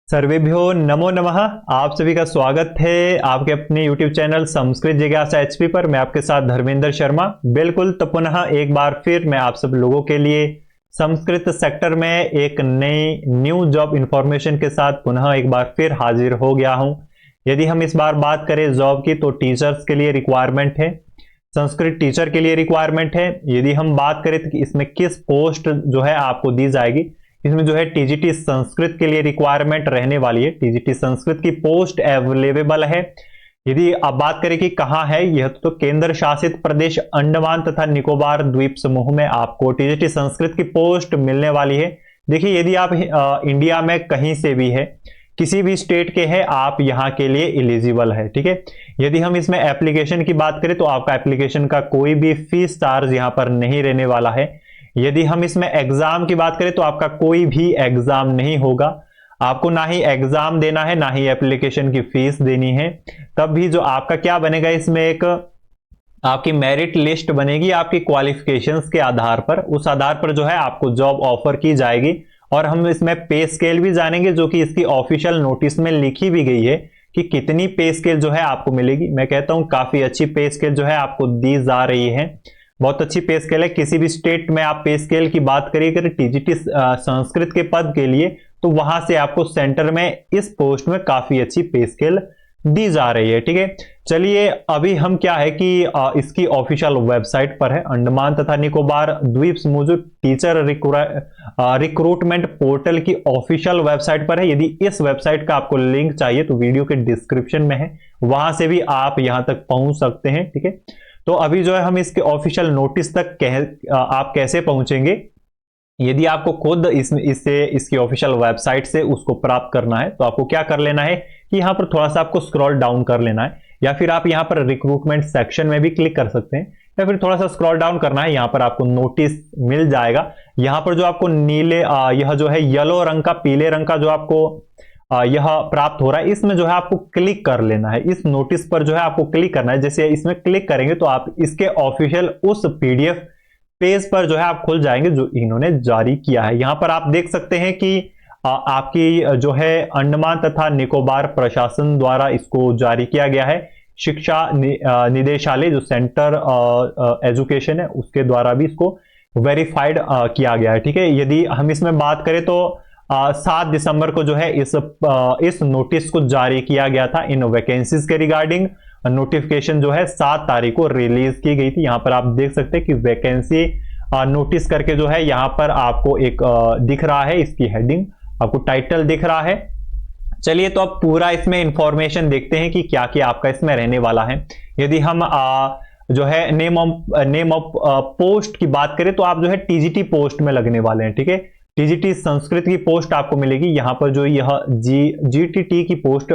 सर्वेभ्यो नमो नमः। आप सभी का स्वागत है आपके अपने YouTube चैनल संस्कृत जिज्ञासा एचपी पर। मैं आपके साथ धर्मेंद्र शर्मा। बिल्कुल, तो पुनः एक बार फिर मैं आप सब लोगों के लिए संस्कृत सेक्टर में एक नई न्यू जॉब इंफॉर्मेशन के साथ पुनः एक बार फिर हाजिर हो गया हूं। यदि हम इस बार बात करें जॉब की, तो टीचर्स के लिए रिक्वायरमेंट है, संस्कृत टीचर के लिए रिक्वायरमेंट है। यदि हम बात करें तो इसमें किस पोस्ट जो है आपको दी जाएगी, इसमें जो है टीजीटी संस्कृत के लिए रिक्वायरमेंट रहने वाली है। टीजीटी संस्कृत की पोस्ट अवेलेबल है। यदि आप बात करें कि कहां है यह, तो केंद्र शासित प्रदेश अंडमान तथा निकोबार द्वीप समूह में आपको टीजीटी संस्कृत की पोस्ट मिलने वाली है। देखिए, यदि आप इंडिया में कहीं से भी है, किसी भी स्टेट के हैं, आप यहां के लिए एलिजिबल है। ठीक है। यदि हम इसमें एप्लीकेशन की बात करें तो आपका एप्लीकेशन का कोई भी फीस चार्ज यहां पर नहीं रहने वाला है। यदि हम इसमें एग्जाम की बात करें तो आपका कोई भी एग्जाम नहीं होगा। आपको ना ही एग्जाम देना है, ना ही एप्लीकेशन की फीस देनी है। तब भी जो आपका क्या बनेगा, इसमें एक आपकी मेरिट लिस्ट बनेगी आपकी क्वालिफिकेशंस के आधार पर। उस आधार पर जो है आपको जॉब ऑफर की जाएगी। और हम इसमें पे स्केल भी जानेंगे, जो कि इसकी ऑफिशियल नोटिस में लिखी भी गई है कि कितनी पे स्केल जो है आपको मिलेगी। मैं कहता हूं काफी अच्छी पे स्केल जो है आपको दी जा रही है। बहुत अच्छी पे स्केल है। किसी भी स्टेट में आप पे स्केल की बात करिए टीजीटी संस्कृत के पद के लिए, तो वहां से आपको सेंटर में इस पोस्ट में काफी अच्छी पे स्केल दी जा रही है। ठीक है। चलिए, अभी हम क्या है कि इसकी ऑफिशियल वेबसाइट पर है, अंडमान तथा निकोबार द्वीप समूह जो टीचर रिक्रूटमेंट पोर्टल की ऑफिशियल वेबसाइट पर है। यदि इस वेबसाइट का आपको लिंक चाहिए तो वीडियो के डिस्क्रिप्शन में है, वहां से भी आप यहां तक पहुंच सकते हैं। ठीक है। तो अभी जो है हम इसके ऑफिशियल नोटिस तक आप कैसे पहुंचेंगे, यदि आपको खुद इसकी ऑफिशियल वेबसाइट से उसको प्राप्त करना है तो आपको क्या कर लेना है कि यहां पर थोड़ा सा आपको स्क्रॉल डाउन कर लेना है, या फिर आप यहां पर रिक्रूटमेंट सेक्शन में भी क्लिक कर सकते हैं, या फिर थोड़ा सा स्क्रॉल डाउन करना है। यहां पर आपको नोटिस मिल जाएगा। यहां पर जो आपको नीले यह जो है येलो रंग का, पीले रंग का जो आपको यह प्राप्त हो रहा है, इसमें जो है आपको क्लिक कर लेना है। इस नोटिस पर जो है आपको क्लिक करना है। जैसे इसमें क्लिक करेंगे तो आप इसके ऑफिशियल उस पीडीएफ पेज पर जो है आप खुल जाएंगे जो इन्होंने जारी किया है। यहां पर आप देख सकते हैं कि आपकी जो है अंडमान तथा निकोबार प्रशासन द्वारा इसको जारी किया गया है। शिक्षा निदेशालय जो सेंटर एजुकेशन है उसके द्वारा भी इसको वेरीफाइड किया गया है। ठीक है। यदि हम इसमें बात करें तो 7 दिसंबर को जो है इस नोटिस को जारी किया गया था। इन वैकेंसीज के रिगार्डिंग नोटिफिकेशन जो है 7 तारीख को रिलीज की गई थी। यहां पर आप देख सकते हैं कि वैकेंसी नोटिस करके जो है यहां पर आपको एक दिख रहा है, इसकी हेडिंग आपको टाइटल दिख रहा है। चलिए, तो अब पूरा इसमें इंफॉर्मेशन देखते हैं कि क्या क्या आपका इसमें रहने वाला है। यदि हम जो है नेम ऑफ पोस्ट की बात करें तो आप जो है टीजीटी पोस्ट में लगने वाले हैं। ठीक है। टीजीटी संस्कृत की पोस्ट आपको मिलेगी। यहां पर जो यह जीटीटी की पोस्ट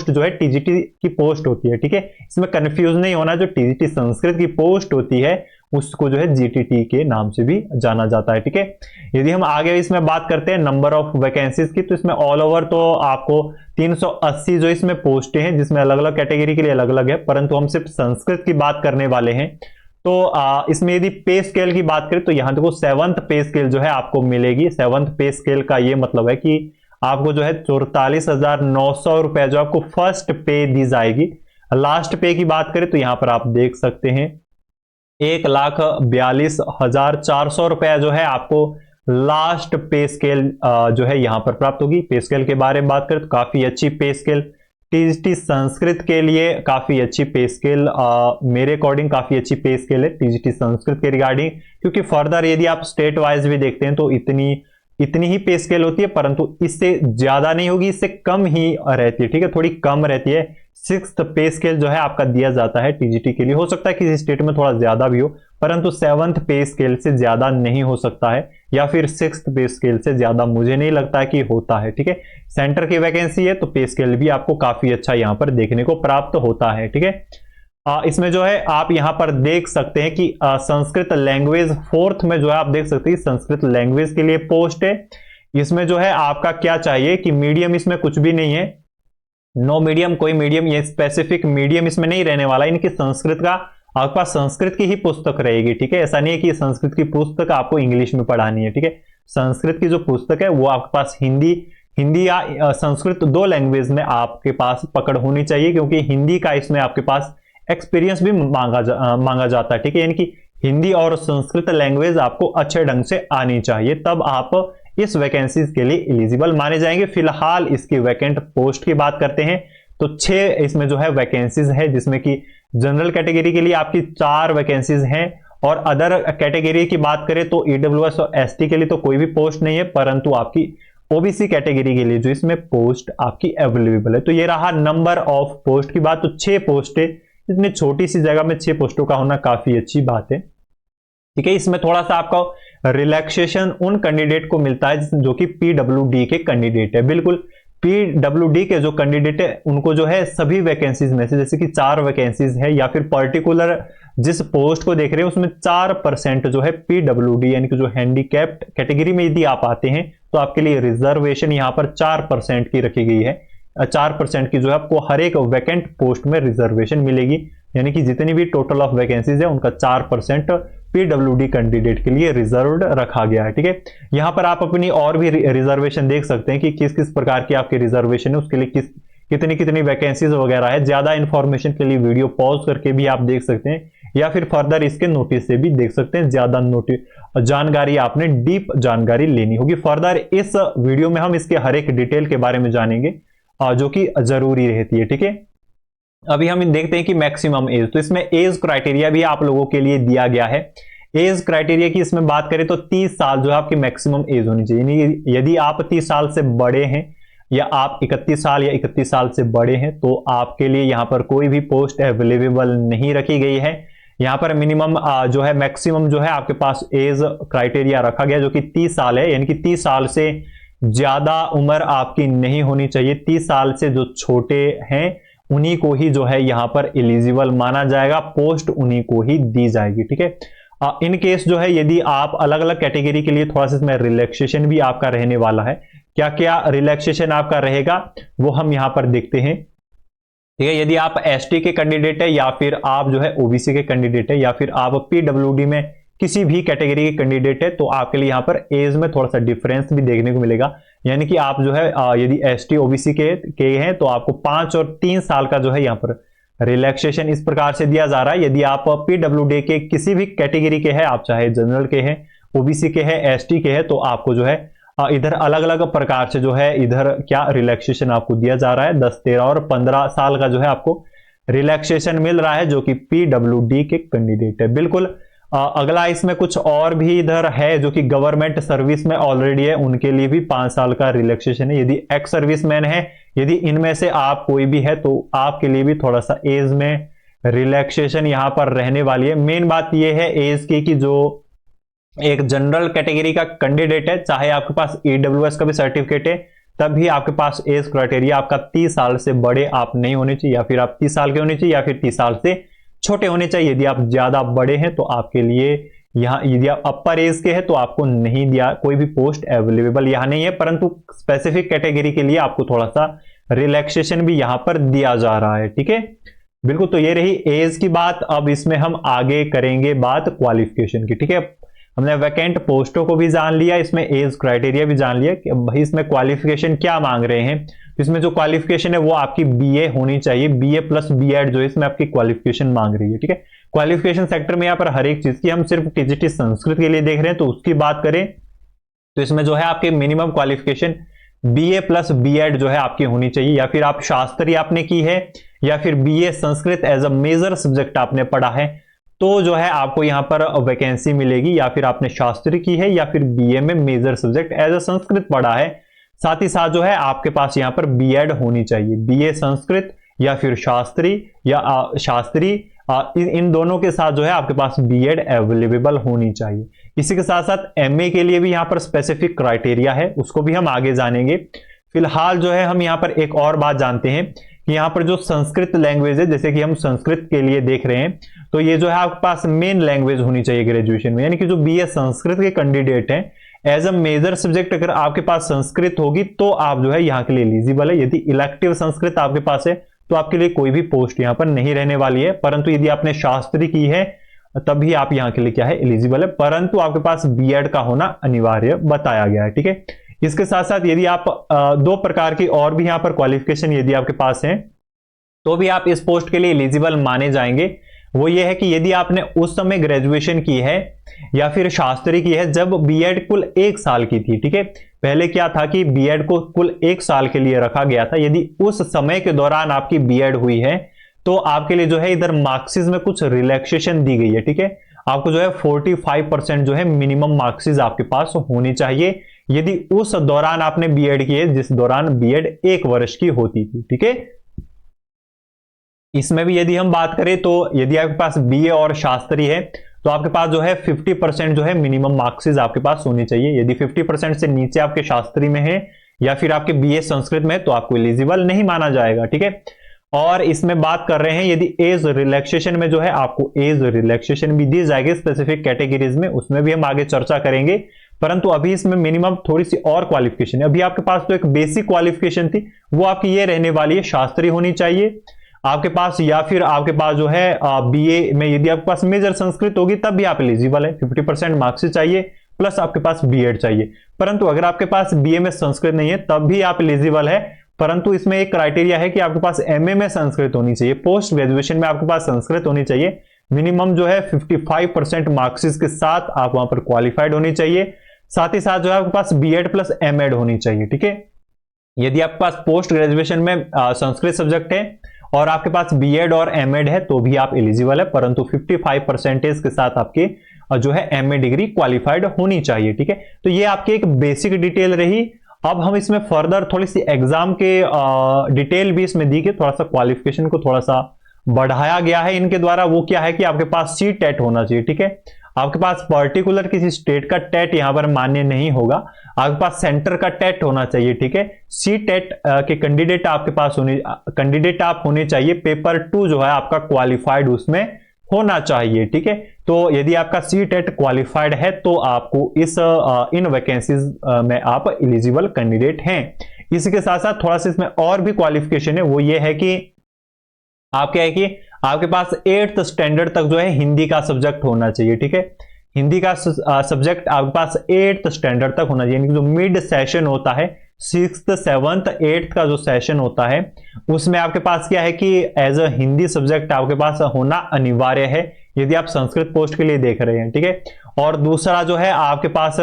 जो है टीजीटी की पोस्ट होती है। ठीक है। इसमें कंफ्यूज नहीं होना, जो टीजीटी संस्कृत की पोस्ट होती है उसको जो है जीटीटी के नाम से भी जाना जाता है। ठीक है। यदि हम आगे इसमें बात करते हैं नंबर ऑफ वैकेंसीज की, तो इसमें ऑल ओवर तो आपको 380 जो इसमें पोस्टें हैं, जिसमें अलग अलग कैटेगरी के लिए अलग अलग है, परंतु हम सिर्फ संस्कृत की बात करने वाले हैं। तो इसमें यदि पे स्केल की बात करें तो यहां देखो 7th पे स्केल जो है आपको मिलेगी। 7th पे स्केल का ये मतलब है कि आपको जो है 44,900 रुपए जो आपको फर्स्ट पे दी जाएगी। लास्ट पे की बात करें तो यहां पर आप देख सकते हैं 1,42,400 रुपया जो है आपको लास्ट पे स्केल जो है यहां पर प्राप्त होगी। पे स्केल के बारे में बात करें तो काफी अच्छी पे स्केल टीजीटी संस्कृत के लिए, काफी अच्छी पे स्केल मेरे अकॉर्डिंग काफी अच्छी पे स्केल है टीजीटी संस्कृत के रिगार्डिंग। क्योंकि फर्दर यदि आप स्टेट वाइज भी देखते हैं तो इतनी ही पे स्केल होती है, परंतु इससे ज्यादा नहीं होगी, इससे कम ही रहती है। ठीक है। थोड़ी कम रहती है। 6th पे स्केल जो है आपका दिया जाता है टीजीटी के लिए। हो सकता है किसी स्टेट में थोड़ा ज्यादा भी हो, परंतु 7th पे स्केल से ज्यादा नहीं हो सकता है, या फिर 6th पे स्केल से ज्यादा मुझे नहीं लगता है कि होता है। ठीक है। सेंटर की वैकेंसी है तो पे स्केल भी आपको काफी अच्छा यहां पर देखने को प्राप्त होता है। ठीक है। इसमें जो है आप यहां पर देख सकते हैं कि संस्कृत लैंग्वेज 4th में जो है आप देख सकते हैं संस्कृत लैंग्वेज के लिए पोस्ट है। इसमें जो है आपका क्या चाहिए कि मीडियम इसमें कुछ भी नहीं है, नो मीडियम, कोई मीडियम, ये स्पेसिफिक मीडियम इसमें नहीं रहने वाला। इनकी संस्कृत का आपके पास संस्कृत की ही पुस्तक रहेगी। ठीक है। ऐसा नहीं है कि संस्कृत की पुस्तक आपको इंग्लिश में पढ़ानी है। ठीक है। संस्कृत की जो पुस्तक है वो आपके पास हिंदी हिंदी या संस्कृत, दो लैंग्वेज में आपके पास पकड़ होनी चाहिए, क्योंकि हिंदी का इसमें आपके पास एक्सपीरियंस भी मांगा जाता है। ठीक है, यानी कि हिंदी और संस्कृत लैंग्वेज आपको अच्छे ढंग से आनी चाहिए, तब आप इस वैकेंसीज के लिए एलिजिबल माने जाएंगे। फिलहाल इसकी वैकेंट पोस्ट की बात करते हैं तो 6 इसमें जो है वैकेंसीज है, जिसमें कि जनरल कैटेगरी के लिए आपकी 4 वैकेंसीज हैं, और अदर कैटेगरी की बात करें तो ईडब्ल्यूएस और एसटी के लिए तो कोई भी पोस्ट नहीं है, परंतु आपकी ओबीसी कैटेगरी के लिए जो इसमें पोस्ट आपकी अवेलेबल है। तो ये रहा नंबर ऑफ पोस्ट की बात। तो 6 पोस्ट है, इतनी छोटी सी जगह में 6 पोस्टों का होना काफी अच्छी बात है। ठीक है, इसमें थोड़ा सा आपका रिलैक्सेशन उन कैंडिडेट को मिलता है जो कि पीडब्ल्यूडी के कैंडिडेट है। बिल्कुल, पीडब्ल्यूडी के जो कैंडिडेट है उनको जो है सभी वैकेंसीज में से, जैसे कि 4 वैकेंसीज है या फिर पर्टिकुलर जिस पोस्ट को देख रहे हैं उसमें 4% जो है पीडब्ल्यूडी यानी कि जो हैंडीकैप्ड कैटेगरी में यदि आप आते हैं तो आपके लिए रिजर्वेशन यहां पर 4% की रखी गई है। 4% की जो है आपको हर एक वैकेंट पोस्ट में रिजर्वेशन मिलेगी, यानी कि जितनी भी टोटल ऑफ वैकेंसीज है उनका 4% पीडब्ल्यूडी कैंडिडेट के लिए रिजर्व्ड रखा गया है। ठीक है, यहां पर आप अपनी और भी रिजर्वेशन देख सकते हैं कि किस किस प्रकार की आपकी रिजर्वेशन है, उसके लिए कितनी कितनी वैकेंसीज वगैरह है। ज्यादा इंफॉर्मेशन के लिए वीडियो पॉज करके भी आप देख सकते हैं, या फिर फर्दर इसके नोटिस से भी देख सकते हैं। ज्यादा नोटिस जानकारी आपने डीप जानकारी लेनी होगी। फर्दर इस वीडियो में हम इसके हर एक डिटेल के बारे में जानेंगे जो कि जरूरी रहती है। ठीक है, अभी हम देखते हैं कि मैक्सिमम एज, तो इसमें एज क्राइटेरिया भी आप लोगों के लिए दिया गया है। एज क्राइटेरिया की इसमें बात करें तो 30 साल जो है आपकी मैक्सिमम एज होनी चाहिए। यदि आप 30 साल से बड़े हैं या आप 31 साल या 31 साल से बड़े हैं तो आपके लिए यहां पर कोई भी पोस्ट अवेलेबल नहीं रखी गई है। यहां पर मिनिमम जो है मैक्सिमम जो है आपके पास एज क्राइटेरिया रखा गया जो कि 30 साल है, यानी कि 30 साल से ज्यादा उम्र आपकी नहीं होनी चाहिए। 30 साल से जो छोटे हैं उन्हीं को ही जो है यहां पर एलिजिबल माना जाएगा, पोस्ट उन्हीं को ही दी जाएगी। ठीक है, इन केस जो है यदि आप अलग अलग कैटेगरी के लिए थोड़ा सा इसमें रिलैक्सेशन भी आपका रहने वाला है। क्या क्या रिलैक्सेशन आपका रहेगा वो हम यहां पर देखते हैं। ठीक है, यदि आप एसटी के कैंडिडेट है या फिर आप जो है ओबीसी के कैंडिडेट है या फिर आप पीडब्ल्यूडी में किसी भी कैटेगरी के कैंडिडेट है तो आपके लिए यहां पर एज में थोड़ा सा डिफरेंस भी देखने को मिलेगा। यानी कि आप जो है यदि एसटी ओबीसी के हैं तो आपको 5 और 3 साल का जो है यहां पर रिलैक्सेशन इस प्रकार से दिया जा रहा है। यदि आप पीडब्ल्यूडी के किसी भी कैटेगरी के हैं, आप चाहे जनरल के हैं, ओबीसी के हैं, एसटी के हैं, तो आपको जो है इधर अलग अलग प्रकार से जो है इधर क्या रिलैक्सेशन आपको दिया जा रहा है। 10, 13 और 15 साल का जो है आपको रिलैक्सेशन मिल रहा है जो कि पीडब्ल्यूडी के कैंडिडेट है। बिल्कुल, अगला इसमें कुछ और भी इधर है जो कि गवर्नमेंट सर्विस में ऑलरेडी है, उनके लिए भी 5 साल का रिलैक्सेशन है। यदि एक्स सर्विसमैन है, यदि इनमें से आप कोई भी है तो आपके लिए भी थोड़ा सा एज में रिलैक्सेशन यहां पर रहने वाली है। मेन बात यह है एज की कि जो एक जनरल कैटेगरी का कैंडिडेट है, चाहे आपके पास ईडब्ल्यूएस का भी सर्टिफिकेट है, तब भी आपके पास एज क्राइटेरिया आपका 30 साल से बड़े आप नहीं होने चाहिए, या फिर आप 30 साल के होने चाहिए या फिर 30 साल से छोटे होने चाहिए। यदि आप ज्यादा बड़े हैं तो आपके लिए यहाँ, यदि आप अपर एज के हैं तो आपको नहीं दिया, कोई भी पोस्ट अवेलेबल यहाँ नहीं है, परंतु स्पेसिफिक कैटेगरी के लिए आपको थोड़ा सा रिलैक्सेशन भी यहाँ पर दिया जा रहा है। ठीक है, बिल्कुल, तो ये रही एज की बात। अब इसमें हम आगे करेंगे बात क्वालिफिकेशन की। ठीक है, हमने वैकेंट पोस्टों को भी जान लिया, इसमें एज क्राइटेरिया भी जान लिया कि भाई इसमें क्वालिफिकेशन क्या मांग रहे हैं। इसमें जो क्वालिफिकेशन है वो आपकी बीए होनी चाहिए, बीए प्लस बीएड जो है इसमें आपकी क्वालिफिकेशन मांग रही है। ठीक है, क्वालिफिकेशन सेक्टर में यहाँ पर हर एक चीज की, हम सिर्फ टीजीटी संस्कृत के लिए देख रहे हैं तो उसकी बात करें तो इसमें जो है आपके minimum qualification BA plus BEd जो है आपकी होनी चाहिए, या फिर आप शास्त्री आपने की है या फिर BA Sanskrit as a major subject आपने पढ़ा है तो जो है आपको यहां पर वैकेंसी मिलेगी, या फिर आपने शास्त्री की है या फिर बीए में major subject as a Sanskrit पढ़ा है। साथ ही साथ जो है आपके पास यहां पर बीएड होनी चाहिए, बीए संस्कृत या फिर शास्त्री या शास्त्री, इन दोनों के साथ जो है आपके पास बीएड अवेलेबल होनी चाहिए। इसी के साथ साथ एमए के लिए भी यहां पर स्पेसिफिक क्राइटेरिया है, उसको भी हम आगे जानेंगे। फिलहाल जो है हम यहां पर एक और बात जानते हैं कि यहां पर जो संस्कृत लैंग्वेज है, जैसे कि हम संस्कृत के लिए देख रहे हैं तो ये जो है आपके पास मेन लैंग्वेज होनी चाहिए ग्रेजुएशन में, यानी कि जो बीए संस्कृत के कैंडिडेट हैं एज अ मेजर सब्जेक्ट अगर आपके पास संस्कृत होगी तो आप जो है यहाँ के लिए एलिजिबल है। यदि इलेक्टिव संस्कृत आपके पास है तो आपके लिए कोई भी पोस्ट यहाँ पर नहीं रहने वाली है, परंतु यदि आपने शास्त्री की है तभी आप यहाँ के लिए क्या है एलिजिबल है, परंतु आपके पास बीएड का होना अनिवार्य बताया गया है। ठीक है, इसके साथ साथ यदि आप दो प्रकार की और भी यहां पर क्वालिफिकेशन यदि आपके पास है तो भी आप इस पोस्ट के लिए एलिजिबल माने जाएंगे। वो ये है कि यदि आपने उस समय ग्रेजुएशन की है या फिर शास्त्री की है जब बीएड कुल 1 साल की थी, ठीक है। पहले क्या था कि बीएड को कुल 1 साल के लिए रखा गया था। यदि उस समय के दौरान आपकी बीएड हुई है तो आपके लिए जो है इधर मार्क्सिस में कुछ रिलैक्सेशन दी गई है, ठीक है। आपको जो है 45% जो है मिनिमम मार्क्सिस आपके पास होनी चाहिए यदि उस दौरान आपने बीएड की है जिस दौरान बीएड 1 वर्ष की होती थी, ठीक है। इसमें भी यदि हम बात करें तो यदि आपके पास बीए और शास्त्री है तो आपके पास जो है 50% जो है मिनिमम मार्क्सिस आपके पास होनी चाहिए। यदि 50% से नीचे आपके शास्त्री में है या फिर आपके बीए संस्कृत में तो आपको एलिजिबल नहीं माना जाएगा, ठीक है। और इसमें बात कर रहे हैं यदि एज रिलैक्सेशन में जो है आपको एज रिलैक्सेशन भी दी जाएगी स्पेसिफिक कैटेगरीज में, उसमें भी हम आगे चर्चा करेंगे। परंतु अभी इसमें मिनिमम थोड़ी सी और क्वालिफिकेशन है। अभी आपके पास तो एक बेसिक क्वालिफिकेशन थी वो आपकी ये रहने वाली है, शास्त्री होनी चाहिए आपके पास, या फिर आपके पास जो है बीए में यदि आपके पास मेजर संस्कृत होगी तब भी आप एलिजिबल है। 50% मार्क्स चाहिए प्लस आपके पास बीएड चाहिए। परंतु अगर आपके पास बीए में संस्कृत नहीं है तब भी आप एलिजिबल है, परंतु इसमें एक क्राइटेरिया है कि आपके पास एमए में संस्कृत होनी चाहिए, पोस्ट ग्रेजुएशन में आपके पास संस्कृत होनी चाहिए। मिनिमम जो है 55% मार्क्सिस के साथ आप वहां पर क्वालिफाइड होनी चाहिए। साथ ही साथ जो है आपके पास बीएड प्लस एमएड होनी चाहिए, ठीक है। यदि आपके पास पोस्ट ग्रेजुएशन में संस्कृत सब्जेक्ट है और आपके पास बीएड और एमएड है तो भी आप एलिजिबल है, परंतु 55% के साथ आपके जो है एमए डिग्री क्वालिफाइड होनी चाहिए, ठीक है। तो ये आपकी एक बेसिक डिटेल रही। अब हम इसमें फर्दर थोड़ी सी एग्जाम के डिटेल भी इसमें दी कि थोड़ा सा क्वालिफिकेशन को थोड़ा सा बढ़ाया गया है इनके द्वारा। वो क्या है कि आपके पास सी टेट होना चाहिए, ठीक है। आपके पास पर्टिकुलर किसी स्टेट का टेट यहां पर मान्य नहीं होगा, आपके पास सेंटर का टेट होना चाहिए, ठीक है। सी टेट के कैंडिडेट आपके पास होने चाहिए। पेपर 2 जो है आपका क्वालिफाइड उसमें होना चाहिए, ठीक है। तो यदि आपका सी टेट क्वालिफाइड है तो आपको इन वैकेंसीज में आप एलिजिबल कैंडिडेट हैं। इसके साथ साथ थोड़ा सा इसमें और भी क्वालिफिकेशन है, वो ये है कि आप क्या है कि आपके पास 8th स्टैंडर्ड तक जो है हिंदी का सब्जेक्ट होना चाहिए, ठीक है। हिंदी का सब्जेक्ट आपके पास 8th स्टैंडर्ड तक होना चाहिए। जो मिड सेशन होता है 6th 7th 8th का जो सेशन होता है उसमें आपके पास क्या है कि एज अ हिंदी सब्जेक्ट आपके पास होना अनिवार्य है यदि आप संस्कृत पोस्ट के लिए देख रहे हैं, ठीक है। और दूसरा जो है आपके पास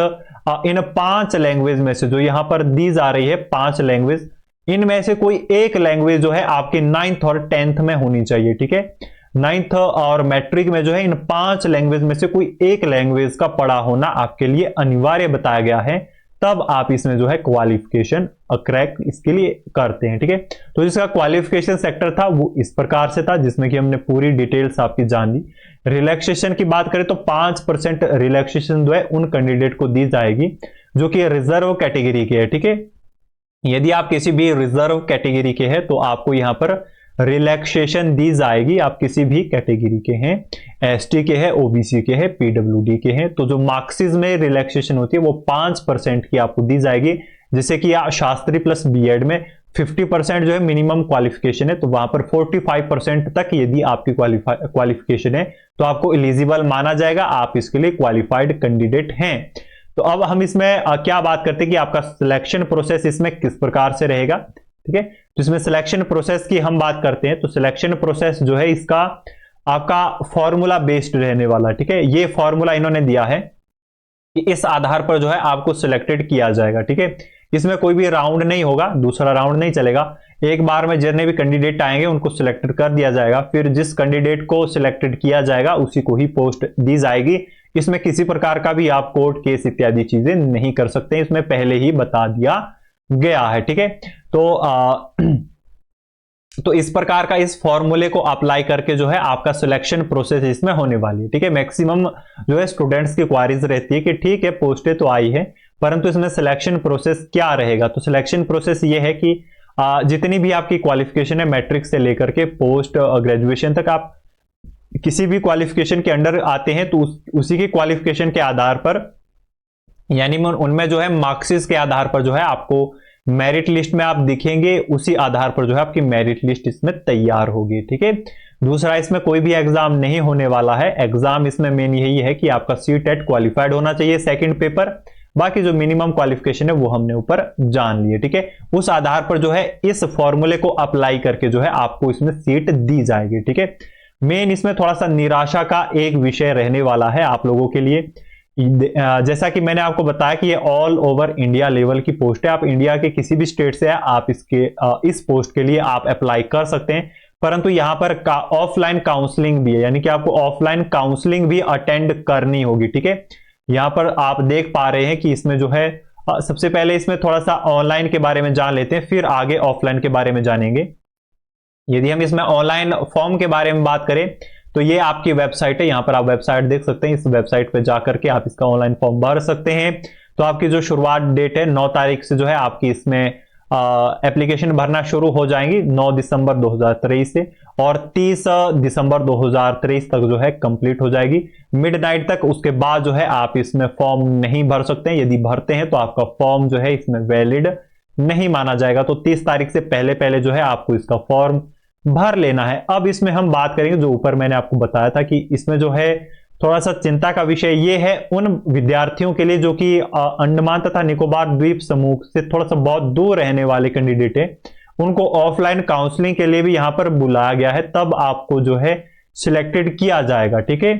इन 5 लैंग्वेज में से जो यहां पर दी जा रही है 5 लैंग्वेज, इनमें से कोई एक लैंग्वेज जो है आपकी 9th और 10th में होनी चाहिए, ठीक है। 9th और मैट्रिक में जो है इन 5 लैंग्वेज में से कोई एक लैंग्वेज का पढ़ा होना आपके लिए अनिवार्य बताया गया है, तब आप इसमें जो है क्वालिफिकेशन क्रैक इसके लिए करते हैं, ठीक है। तो जिसका क्वालिफिकेशन सेक्टर था वो इस प्रकार से था जिसमें कि हमने पूरी डिटेल्स आपकी जान ली। रिलैक्सेशन की बात करें तो 5% रिलैक्सेशन जो है उन कैंडिडेट को दी जाएगी जो कि रिजर्व कैटेगरी के है, ठीक है। यदि आप किसी भी रिजर्व कैटेगरी के हैं तो आपको यहां पर रिलैक्सेशन दी जाएगी। आप किसी भी कैटेगरी के हैं, एसटी के हैं, ओबीसी के हैं, पीडब्ल्यूडी के हैं, तो जो मार्क्सिस में रिलैक्सेशन होती है वो 5% की आपको दी जाएगी। जैसे कि शास्त्री प्लस बीएड में 50% जो है मिनिमम क्वालिफिकेशन है, तो वहां पर 45% तक यदि आपकी क्वालिफिकेशन है तो आपको एलिजिबल माना जाएगा, आप इसके लिए क्वालिफाइड कैंडिडेट हैं। तो अब हम इसमें क्या बात करते हैं कि आपका सिलेक्शन प्रोसेस इसमें किस प्रकार से रहेगा, ठीक है। तो इसमें सिलेक्शन प्रोसेस की हम बात करते हैं तो सिलेक्शन प्रोसेस जो है इसका आपका फॉर्मूला बेस्ड रहने वाला, ठीक है। ये फॉर्मूला इन्होंने दिया है कि इस आधार पर जो है आपको सिलेक्टेड किया जाएगा, ठीक है। इसमें कोई भी राउंड नहीं होगा, दूसरा राउंड नहीं चलेगा। एक बार में जितने भी कैंडिडेट आएंगे उनको सिलेक्टेड कर दिया जाएगा, फिर जिस कैंडिडेट को सिलेक्टेड किया जाएगा उसी को ही पोस्ट दी जाएगी। इसमें किसी प्रकार का भी आप कोर्ट केस इत्यादि चीजें नहीं कर सकते, इसमें पहले ही बता दिया गया है, ठीक है। तो इस प्रकार का इस फॉर्मूले को अप्लाई करके जो है आपका सिलेक्शन प्रोसेस इसमें होने वाली है, ठीक है। मैक्सिमम जो है स्टूडेंट्स की क्वारीज रहती है कि ठीक है पोस्टें तो आई है परंतु इसमें सिलेक्शन प्रोसेस क्या रहेगा। तो सिलेक्शन प्रोसेस ये है कि जितनी भी आपकी क्वालिफिकेशन है मैट्रिक से लेकर के पोस्ट ग्रेजुएशन तक आप किसी भी क्वालिफिकेशन के अंडर आते हैं तो उसी की क्वालिफिकेशन के आधार पर यानी उनमें जो है मार्क्सिस के आधार पर जो है आपको मेरिट लिस्ट में आप दिखेंगे, उसी आधार पर जो है आपकी मेरिट लिस्ट इसमें तैयार होगी, ठीक है। दूसरा इसमें कोई भी एग्जाम नहीं होने वाला है। एग्जाम इसमें मेन यही है कि आपका सी टेट क्वालिफाइड होना चाहिए सेकंड पेपर, बाकी जो मिनिमम क्वालिफिकेशन है वो हमने ऊपर जान लिए, ठीक है। उस आधार पर जो है इस फॉर्मूले को अप्लाई करके जो है आपको इसमें सीट दी जाएगी, ठीक है। मेन इसमें थोड़ा सा निराशा का एक विषय रहने वाला है आप लोगों के लिए। जैसा कि मैंने आपको बताया कि ये ऑल ओवर इंडिया लेवल की पोस्ट है, आप इंडिया के किसी भी स्टेट से आप इस पोस्ट के लिए आप अप्लाई कर सकते हैं, परंतु यहां पर ऑफलाइन काउंसलिंग भी है, यानी कि आपको ऑफलाइन काउंसलिंग भी अटेंड करनी होगी, ठीक है। यहां पर आप देख पा रहे हैं कि इसमें जो है सबसे पहले इसमें थोड़ा सा ऑनलाइन के बारे में जान लेते हैं, फिर आगे ऑफलाइन के बारे में जानेंगे। यदि हम इसमें ऑनलाइन फॉर्म के बारे में बात करें तो ये आपकी वेबसाइट है, यहां पर आप वेबसाइट देख सकते हैं, इस वेबसाइट पे जाकर के आप इसका ऑनलाइन फॉर्म भर सकते हैं। तो आपकी जो शुरुआत डेट है 9 तारीख से जो है आपकी इसमें एप्लीकेशन भरना शुरू हो जाएंगी 9 दिसंबर 2023 से, और 30 दिसंबर 2023 तक जो है कंप्लीट हो जाएगी मिडनाइट तक। उसके बाद जो है आप इसमें फॉर्म नहीं भर सकते हैं, यदि भरते हैं तो आपका फॉर्म जो है इसमें वैलिड नहीं माना जाएगा। तो 30 तारीख से पहले पहले जो है आपको इसका फॉर्म भर लेना है। अब इसमें हम बात करेंगे, जो ऊपर मैंने आपको बताया था कि इसमें जो है थोड़ा सा चिंता का विषय ये है उन विद्यार्थियों के लिए जो कि अंडमान तथा निकोबार द्वीप समूह से थोड़ा सा बहुत दूर रहने वाले कैंडिडेट है, उनको ऑफलाइन काउंसलिंग के लिए भी यहां पर बुलाया गया है, तब आपको जो है सिलेक्टेड किया जाएगा, ठीक है।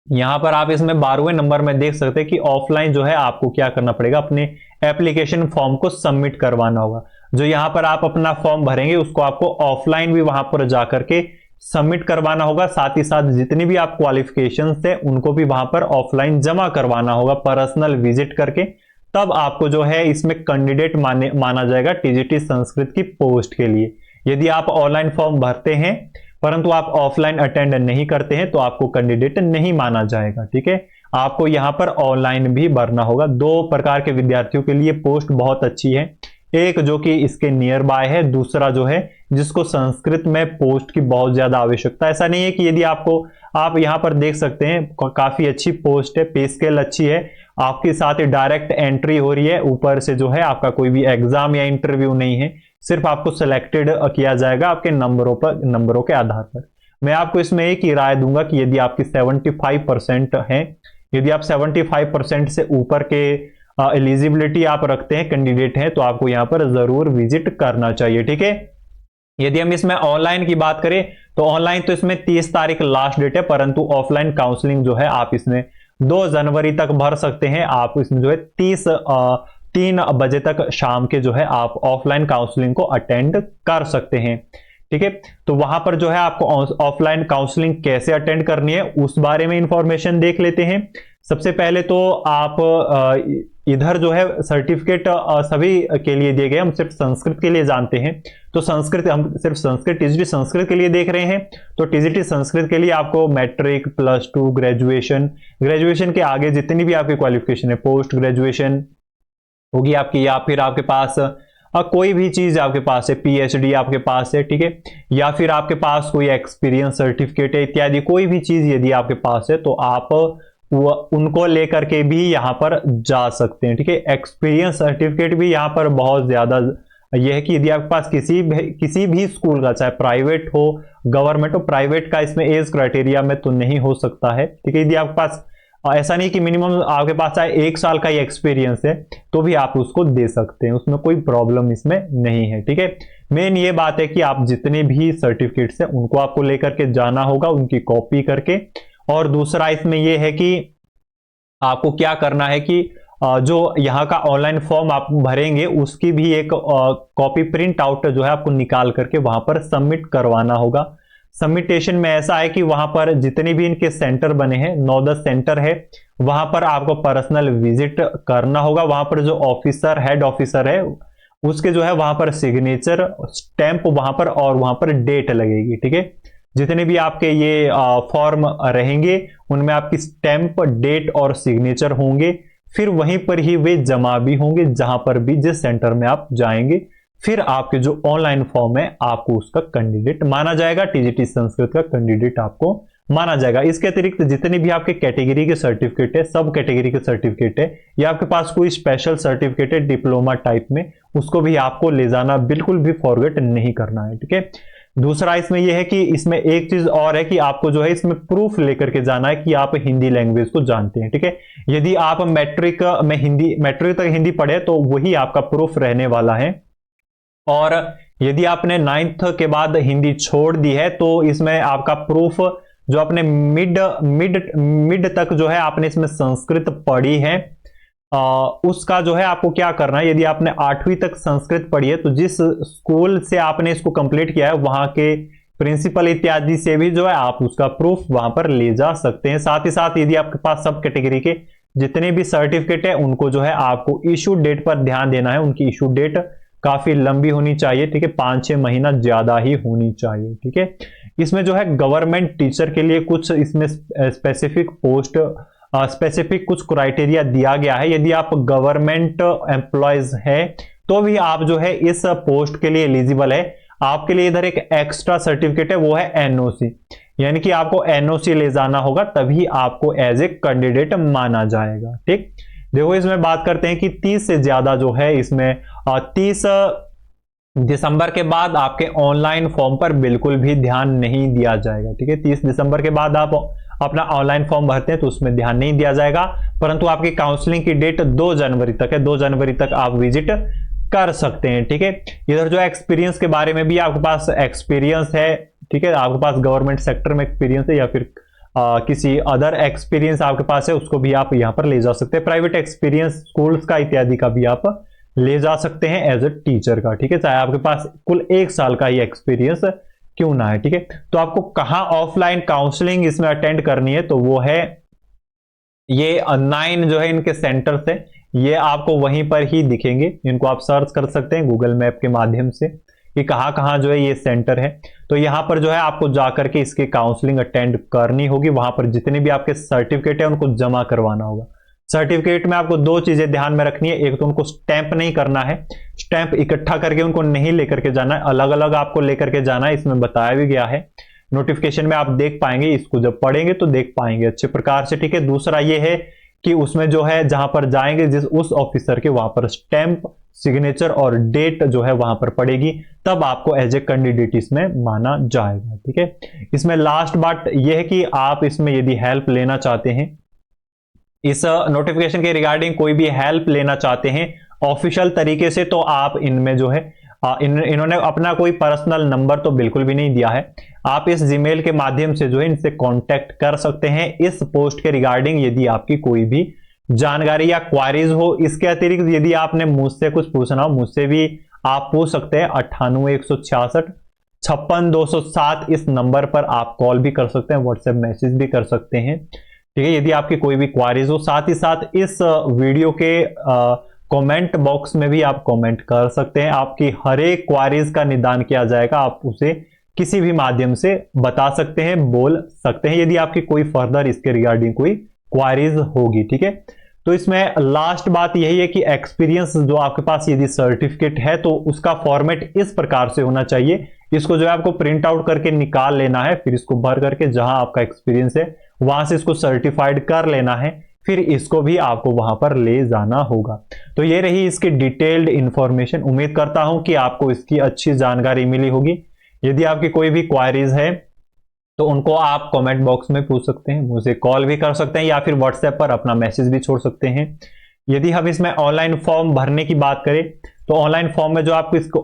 यहां पर आप इसमें 12वें नंबर में देख सकते हैं कि ऑफलाइन जो है आपको क्या करना पड़ेगा, अपने एप्लीकेशन फॉर्म को सबमिट करवाना होगा। जो यहां पर आप अपना फॉर्म भरेंगे उसको आपको ऑफलाइन भी वहां पर जाकर के सबमिट करवाना होगा, साथ ही साथ जितनी भी आप क्वालिफिकेशंस थे उनको भी वहां पर ऑफलाइन जमा करवाना होगा पर्सनल विजिट करके, तब आपको जो है इसमें कैंडिडेट माना जाएगा टीजीटी संस्कृत की पोस्ट के लिए। यदि आप ऑनलाइन फॉर्म भरते हैं परंतु आप ऑफलाइन अटेंड नहीं करते हैं तो आपको कैंडिडेट नहीं माना जाएगा, ठीक है। आपको यहां पर ऑनलाइन भी भरना होगा। 2 प्रकार के विद्यार्थियों के लिए पोस्ट बहुत अच्छी है, एक जो कि इसके नियर बाय है, दूसरा जो है जिसको संस्कृत में पोस्ट की बहुत ज्यादा आवश्यकता है। ऐसा नहीं है कि यदि आप यहां पर देख सकते हैं काफी अच्छी पोस्ट है, पे स्केल अच्छी है, आपके साथ ही डायरेक्ट एंट्री हो रही है, ऊपर से जो है आपका कोई भी एग्जाम या इंटरव्यू नहीं है, सिर्फ आपको सिलेक्टेड किया जाएगा आपके नंबरों के आधार पर। मैं आपको इसमें एक ही राय दूंगा कि यदि आपकी 75% है, यदि आप 75% से ऊपर के एलिजिबिलिटी आप रखते हैं, कैंडिडेट हैं, तो आपको यहां पर जरूर विजिट करना चाहिए, ठीक है। यदि हम इसमें ऑनलाइन की बात करें तो ऑनलाइन तो इसमें 30 तारीख लास्ट डेट है, परंतु ऑफलाइन काउंसलिंग जो है आप इसमें 2 जनवरी तक भर सकते हैं। आप इसमें जो है 3 बजे तक शाम के जो है आप ऑफलाइन काउंसलिंग को अटेंड कर सकते हैं, ठीक है। तो वहां पर जो है आपको ऑफलाइन काउंसलिंग कैसे अटेंड करनी है उस बारे में इंफॉर्मेशन देख लेते हैं। सबसे पहले तो आप इधर जो है सर्टिफिकेट सभी के लिए दिए गए, हम सिर्फ संस्कृत के लिए जानते हैं, तो संस्कृत हम सिर्फ संस्कृत टीजीटी संस्कृत के लिए देख रहे हैं। तो टीजीटी संस्कृत के लिए आपको मैट्रिक, +2, ग्रेजुएशन के आगे जितनी भी आपकी क्वालिफिकेशन है, पोस्ट ग्रेजुएशन होगी आपकी, या फिर आपके पास कोई भी चीज आपके पास है, पीएचडी आपके पास है, ठीक है, या फिर आपके पास कोई एक्सपीरियंस सर्टिफिकेट है इत्यादि, कोई भी चीज यदि आपके पास है तो आप उनको लेकर के भी यहां पर जा सकते हैं, ठीक है। एक्सपीरियंस सर्टिफिकेट भी यहां पर बहुत ज्यादा यह है कि यदि आपके पास किसी भी स्कूल का, चाहे प्राइवेट हो गवर्नमेंट हो, प्राइवेट का इसमें एज क्राइटेरिया में तो नहीं हो सकता है, ठीक है। यदि आपके पास ऐसा नहीं कि मिनिमम आपके पास चाहे 1 साल का ही एक्सपीरियंस है तो भी आप उसको दे सकते हैं, उसमें कोई प्रॉब्लम इसमें नहीं है, ठीक है। मेन ये बात है कि आप जितने भी सर्टिफिकेट्स हैं उनको आपको लेकर के जाना होगा, उनकी कॉपी करके। और दूसरा इसमें यह है कि आपको क्या करना है कि जो यहाँ का ऑनलाइन फॉर्म आप भरेंगे उसकी भी एक कॉपी प्रिंट आउट जो है आपको निकाल करके वहां पर सबमिट करवाना होगा। सबमिटेशन में ऐसा है कि वहां पर जितने भी इनके सेंटर बने हैं, 9-10 सेंटर है, वहां पर आपको पर्सनल विजिट करना होगा। वहां पर जो ऑफिसर, हेड ऑफिसर है, उसके जो है वहां पर सिग्नेचर, स्टैंप वहां पर, और वहां पर डेट लगेगी, ठीक है। जितने भी आपके ये फॉर्म रहेंगे उनमें आपकी स्टैंप, डेट और सिग्नेचर होंगे, फिर वहीं पर ही वे जमा भी होंगे जहां पर भी, जिस सेंटर में आप जाएंगे। फिर आपके जो ऑनलाइन फॉर्म है आपको उसका कैंडिडेट माना जाएगा, टीजीटी संस्कृत का कैंडिडेट आपको माना जाएगा। इसके अतिरिक्त जितने भी आपके कैटेगरी के सर्टिफिकेट है, सब कैटेगरी के सर्टिफिकेट है, या आपके पास कोई स्पेशल सर्टिफिकेट है डिप्लोमा टाइप में, उसको भी आपको ले जाना, बिल्कुल भी फॉरगेट नहीं करना है, ठीक है। दूसरा इसमें यह है कि इसमें एक चीज और है कि आपको जो है इसमें प्रूफ लेकर के जाना है कि आप हिंदी लैंग्वेज को जानते हैं, ठीक है। यदि आप मैट्रिक तक हिंदी पढ़े तो वही आपका प्रूफ रहने वाला है। और यदि आपने 9th के बाद हिंदी छोड़ दी है तो इसमें आपका प्रूफ जो आपने मिड तक जो है आपने इसमें संस्कृत पढ़ी है, उसका जो है आपको क्या करना है, यदि आपने 8वीं तक संस्कृत पढ़ी है तो जिस स्कूल से आपने इसको कंप्लीट किया है वहां के प्रिंसिपल इत्यादि से भी जो है आप उसका प्रूफ वहां पर ले जा सकते हैं। साथ ही साथ यदि आपके पास सब कैटेगरी के जितने भी सर्टिफिकेट है उनको जो है आपको इशू डेट पर ध्यान देना है। उनकी इशू डेट काफी लंबी होनी चाहिए, ठीक है, 5-6 महीना ज्यादा ही होनी चाहिए, ठीक है। इसमें जो है गवर्नमेंट टीचर के लिए कुछ इसमें स्पेसिफिक कुछ क्राइटेरिया दिया गया है। यदि आप गवर्नमेंट एम्प्लॉयज है तो भी आप जो है इस पोस्ट के लिए एलिजिबल है। आपके लिए इधर एक एक्स्ट्रा सर्टिफिकेट है, वो है एनओसी, यानी कि आपको एनओसी ले जाना होगा तभी आपको एज ए कैंडिडेट माना जाएगा, ठीक। देखो इसमें बात करते हैं कि 30 से ज्यादा जो है इसमें 30 दिसंबर के बाद आपके ऑनलाइन फॉर्म पर बिल्कुल भी ध्यान नहीं दिया जाएगा, ठीक है। 30 दिसंबर के बाद आप अपना ऑनलाइन फॉर्म भरते हैं तो उसमें ध्यान नहीं दिया जाएगा, परंतु आपकी काउंसलिंग की डेट 2 जनवरी तक है। 2 जनवरी तक आप विजिट कर सकते हैं, ठीक है। इधर जो एक्सपीरियंस के बारे में भी आपके पास एक्सपीरियंस है, ठीक है, आपके पास गवर्नमेंट सेक्टर में एक्सपीरियंस है या फिर किसी अदर एक्सपीरियंस आपके पास है उसको भी आप यहां पर ले जा सकते हैं। प्राइवेट एक्सपीरियंस स्कूल्स का इत्यादि का भी आप ले जा सकते हैं एज ए टीचर का, ठीक है, चाहे आपके पास कुल 1 साल का ही एक्सपीरियंस क्यों ना है, ठीक है। तो आपको कहां ऑफलाइन काउंसलिंग इसमें अटेंड करनी है तो वो है ये 9 जो है इनके सेंटर्स है, ये आपको वहीं पर ही दिखेंगे। इनको आप सर्च कर सकते हैं गूगल मैप के माध्यम से कि कहां कहां जो है ये सेंटर है। तो यहां पर जो है आपको जाकर के इसकी काउंसलिंग अटेंड करनी होगी। वहां पर जितने भी आपके सर्टिफिकेट है उनको जमा करवाना होगा। सर्टिफिकेट में आपको 2 चीजें ध्यान में रखनी है, एक तो उनको स्टैंप नहीं करना है, स्टैंप इकट्ठा करके उनको नहीं लेकर के जाना है, अलग अलग आपको लेकर के जाना है। इसमें बताया भी गया है, नोटिफिकेशन में आप देख पाएंगे, इसको जब पढ़ेंगे तो देख पाएंगे अच्छे प्रकार से, ठीक है। दूसरा ये है कि उसमें जो है जहां पर जाएंगे जिस उस ऑफिसर के वहां पर स्टैंप, सिग्नेचर और डेट जो है वहां पर पड़ेगी, तब आपको एज ए कैंडिडेट इसमें माना जाएगा, ठीक है। इसमें लास्ट बात यह है कि आप इसमें यदि हेल्प लेना चाहते हैं, इस नोटिफिकेशन के रिगार्डिंग कोई भी हेल्प लेना चाहते हैं ऑफिशियल तरीके से, तो आप इनमें जो है इन्होंने अपना कोई पर्सनल नंबर तो बिल्कुल भी नहीं दिया है। आप इस जीमेल के माध्यम से जो है इनसे कांटेक्ट कर सकते हैं इस पोस्ट के रिगार्डिंग यदि आपकी कोई भी जानकारी या क्वारीज हो। इसके अतिरिक्त यदि आपने मुझसे कुछ पूछना हो, मुझसे भी आप पूछ सकते हैं। 98 166 56 207 इस नंबर पर आप कॉल भी कर सकते हैं, व्हाट्सएप मैसेज भी कर सकते हैं, ठीक है, यदि आपकी कोई भी क्वारीज हो। साथ ही साथ इस वीडियो के कमेंट बॉक्स में भी आप कमेंट कर सकते हैं। आपकी हर एक क्वारीज का निदान किया जाएगा, आप उसे किसी भी माध्यम से बता सकते हैं, बोल सकते हैं, यदि आपकी कोई फर्दर इसके रिगार्डिंग कोई क्वारीज होगी, ठीक है। तो इसमें लास्ट बात यही है कि एक्सपीरियंस जो आपके पास यदि सर्टिफिकेट है तो उसका फॉर्मेट इस प्रकार से होना चाहिए। इसको जो है आपको प्रिंट आउट करके निकाल लेना है, फिर इसको भर करके जहां आपका एक्सपीरियंस है वहां से इसको सर्टिफाइड कर लेना है, फिर इसको भी आपको वहां पर ले जाना होगा। तो ये रही इसकी डिटेल्ड इंफॉर्मेशन। उम्मीद करता हूं कि आपको इसकी अच्छी जानकारी मिली होगी। यदि आपकी कोई भी क्वारीज है तो उनको आप कमेंट बॉक्स में पूछ सकते हैं, मुझे कॉल भी कर सकते हैं या फिर व्हाट्सएप पर अपना मैसेज भी छोड़ सकते हैं। यदि हम इसमें ऑनलाइन फॉर्म भरने की बात करें तो ऑनलाइन फॉर्म में जो आपको इसको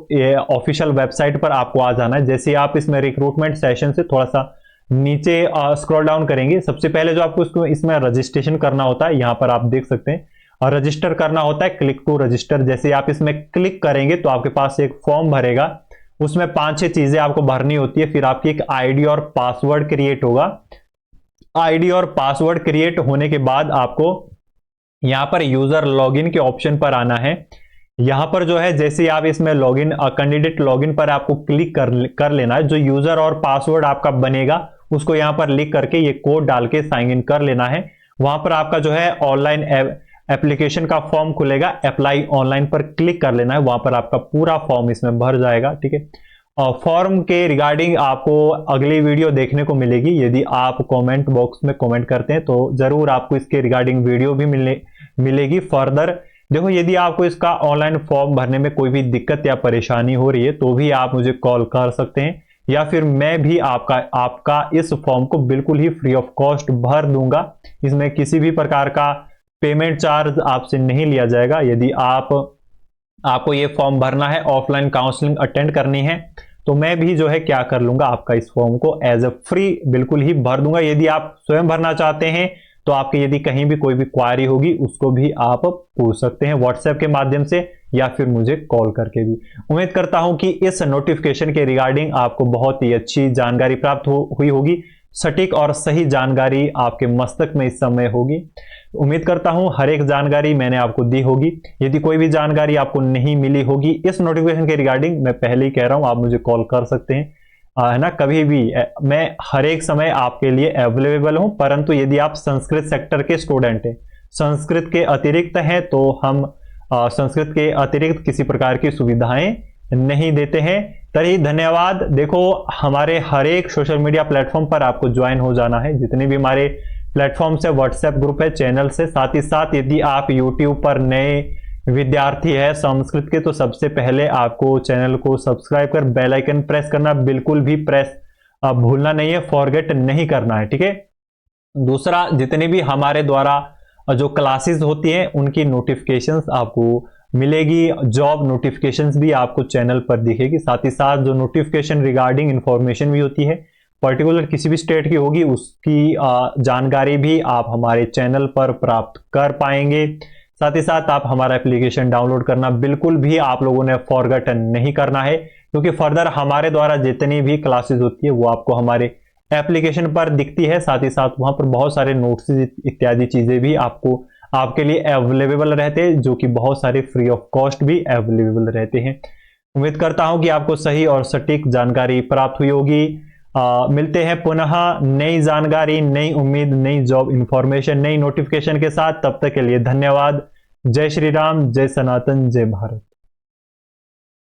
ऑफिशियल वेबसाइट पर आपको आ जाना है। जैसे आप इसमें रिक्रूटमेंट सेशन से थोड़ा सा नीचे स्क्रॉल डाउन करेंगे, सबसे पहले जो आपको इसमें रजिस्ट्रेशन करना होता है, यहां पर आप देख सकते हैं, और रजिस्टर करना होता है, क्लिक टू रजिस्टर। जैसे आप इसमें क्लिक करेंगे तो आपके पास एक फॉर्म भरेगा, उसमें 5-6 चीजें आपको भरनी होती है। फिर आपकी एक आईडी और पासवर्ड क्रिएट होगा। आईडी और पासवर्ड क्रिएट होने के बाद आपको यहां पर यूजर लॉगिन के ऑप्शन पर आना है। यहां पर जो है जैसे आप इसमें लॉगिन कैंडिडेट लॉगिन पर आपको क्लिक कर लेना है। जो यूजर और पासवर्ड आपका बनेगा उसको यहां पर लिख करके ये कोड डाल के साइन इन कर लेना है। वहां पर आपका जो है ऑनलाइन एप्लीकेशन का फॉर्म खुलेगा, अप्लाई ऑनलाइन पर क्लिक कर लेना है, वहां पर आपका पूरा फॉर्म इसमें भर जाएगा, ठीक है। और फॉर्म के रिगार्डिंग आपको अगली वीडियो देखने को मिलेगी। यदि आप कमेंट बॉक्स में कमेंट करते हैं तो जरूर आपको इसके रिगार्डिंग वीडियो भी मिलेगी फर्दर। देखो, यदि आपको इसका ऑनलाइन फॉर्म भरने में कोई भी दिक्कत या परेशानी हो रही है तो भी आप मुझे कॉल कर सकते हैं या फिर मैं भी आपका इस फॉर्म को बिल्कुल ही फ्री ऑफ कॉस्ट भर दूंगा। इसमें किसी भी प्रकार का पेमेंट चार्ज आपसे नहीं लिया जाएगा। यदि आपको ये फॉर्म भरना है, ऑफलाइन काउंसलिंग अटेंड करनी है, तो मैं भी जो है क्या कर लूंगा, आपका इस फॉर्म को एज अ फ्री बिल्कुल ही भर दूंगा। यदि आप स्वयं भरना चाहते हैं तो आपके यदि कहीं भी कोई भी क्वारी होगी उसको भी आप पूछ सकते हैं व्हाट्सएप के माध्यम से या फिर मुझे कॉल करके भी। उम्मीद करता हूं कि इस नोटिफिकेशन के रिगार्डिंग आपको बहुत ही अच्छी जानकारी प्राप्त हुई होगी, सटीक और सही जानकारी आपके मस्तक में इस समय होगी। उम्मीद करता हूं हर एक जानकारी मैंने आपको दी होगी। यदि कोई भी जानकारी आपको नहीं मिली होगी इस नोटिफिकेशन के रिगार्डिंग, मैं पहले ही कह रहा हूं आप मुझे कॉल कर सकते हैं, है ना, कभी भी। मैं हर एक समय आपके लिए अवेलेबल हूं। परंतु यदि आप संस्कृत सेक्टर के स्टूडेंट हैं, संस्कृत के अतिरिक्त हैं, तो हम संस्कृत के अतिरिक्त किसी प्रकार की सुविधाएं नहीं देते हैं। तभी धन्यवाद। देखो, हमारे हर एक सोशल मीडिया प्लेटफॉर्म पर आपको ज्वाइन हो जाना है, जितने भी हमारे प्लेटफॉर्म से, व्हाट्सएप ग्रुप है, चैनल से। साथ ही साथ यदि आप यूट्यूब पर नए विद्यार्थी है संस्कृत के, तो सबसे पहले आपको चैनल को सब्सक्राइब कर बेल आइकन प्रेस करना बिल्कुल भी भूलना नहीं है, फॉरगेट नहीं करना है, ठीक है। दूसरा, जितने भी हमारे द्वारा जो क्लासेस होती हैं उनकी नोटिफिकेशंस आपको मिलेगी, जॉब नोटिफिकेशंस भी आपको चैनल पर दिखेगी। साथ ही साथ जो नोटिफिकेशन रिगार्डिंग इंफॉर्मेशन भी होती है, पर्टिकुलर किसी भी स्टेट की होगी, उसकी जानकारी भी आप हमारे चैनल पर प्राप्त कर पाएंगे। साथ ही साथ आप हमारा एप्लीकेशन डाउनलोड करना बिल्कुल भी आप लोगों ने फॉरगेट नहीं करना है, क्योंकि फर्दर हमारे द्वारा जितनी भी क्लासेस होती है वो आपको हमारे एप्लीकेशन पर दिखती है। साथ ही साथ वहां पर बहुत सारे नोट्स इत्यादि चीजें भी आपके लिए अवेलेबल रहते हैं, जो कि बहुत सारे फ्री ऑफ कॉस्ट भी अवेलेबल रहते हैं। उम्मीद करता हूं कि आपको सही और सटीक जानकारी प्राप्त हुई होगी। मिलते हैं पुनः नई जानकारी, नई उम्मीद, नई जॉब इंफॉर्मेशन, नई नोटिफिकेशन के साथ। तब तक के लिए धन्यवाद। जय श्री राम, जय सनातन, जय भारत।